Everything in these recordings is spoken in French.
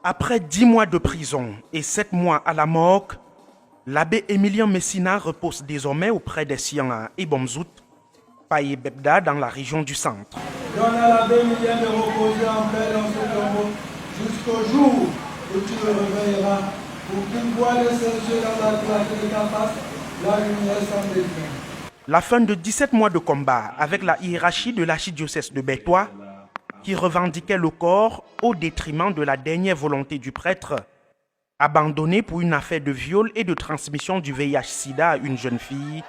Après 10 mois de prison et 7 mois à la morgue, l'abbé Émilien Messina repose désormais auprès des siens à Ebomzout, Paye Bebda dans la région du centre. Donne à l'abbé Émilien de reposer en paix dans ce tombeau jusqu'au jour où tu le réveilleras pour qu'il voie de ses yeux dans la clarté de ta face la lumière sans déclin. La fin de 17 mois de combat avec la hiérarchie de l'archidiocèse de Bétois qui revendiquait le corps au détriment de la dernière volonté du prêtre, abandonné pour une affaire de viol et de transmission du VIH-Sida à une jeune fille,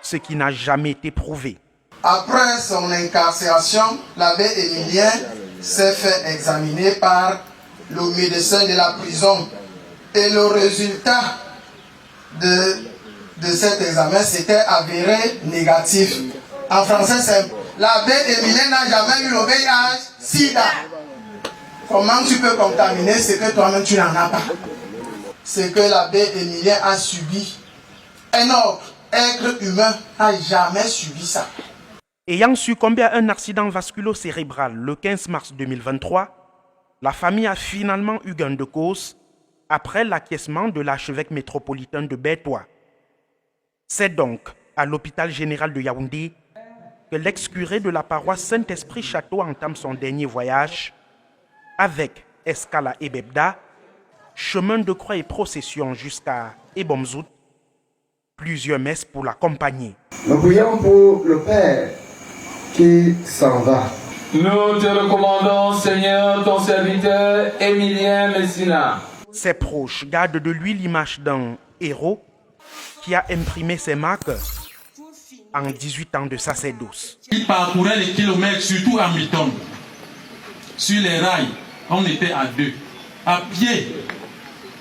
ce qui n'a jamais été prouvé. Après son incarcération, l'abbé Émilien s'est fait examiner par le médecin de la prison et le résultat de cet examen s'était avéré négatif. En français simple, l'abbé Émilien n'a jamais eu le VIH-Sida. Comment tu peux contaminer ce que toi-même tu n'en as pas? Ce que l'abbé Émilien a subi, un autre être humain n'a jamais subi ça. Ayant succombé à un accident vasculo-cérébral le 15 mars 2023, la famille a finalement eu gain de cause après l'acquiescement de l'archevêque métropolitain de Bétois. C'est donc à l'hôpital général de Yaoundé que l'ex-curé de la paroisse Saint-Esprit-Château entame son dernier voyage avec escale à Ebebda, chemin de croix et procession jusqu'à Ebomzout, plusieurs messes pour l'accompagner. Nous prions pour le Père qui s'en va. Nous te recommandons, Seigneur, ton serviteur Émilien Messina. Ses proches gardent de lui l'image d'un héros qui a imprimé ses marques en 18 ans de sacerdoce. Il parcourait les kilomètres, surtout à mi-temps. Sur les rails, on était à deux. À pied,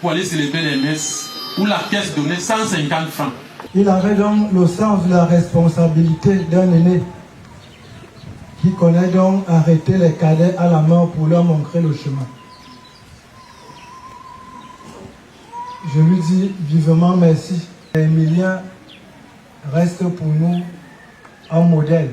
pour aller célébrer les messes, où la caisse donnait 150 francs. Il avait donc le sens de la responsabilité d'un aîné qui connaît donc arrêter les cadets à la mort pour leur montrer le chemin. Je lui dis vivement merci. Émilien reste pour nous un modèle.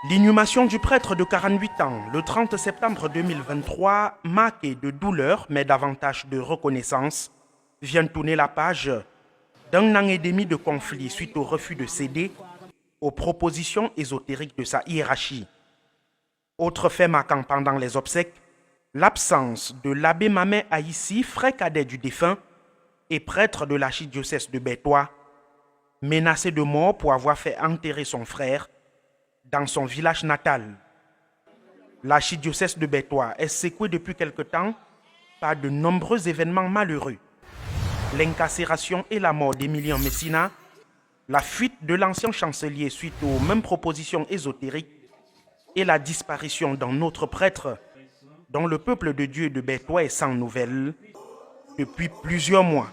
L'inhumation du prêtre de 48 ans, le 30 septembre 2023, marquée de douleur mais davantage de reconnaissance, vient tourner la page d'un an et demi de conflit suite au refus de céder aux propositions ésotériques de sa hiérarchie. Autre fait marquant pendant les obsèques, l'absence de l'abbé Mamet Aïssi, frère cadet du défunt et prêtre de l'archidiocèse de Bétois, menacé de mort pour avoir fait enterrer son frère dans son village natal. L'archidiocèse de Bétois est secoué depuis quelque temps par de nombreux événements malheureux. L'incarcération et la mort d'Émilien Messina, la fuite de l'ancien chancelier suite aux mêmes propositions ésotériques et la disparition d'un autre prêtre dont le peuple de Dieu de Bétois est sans nouvelles depuis plusieurs mois.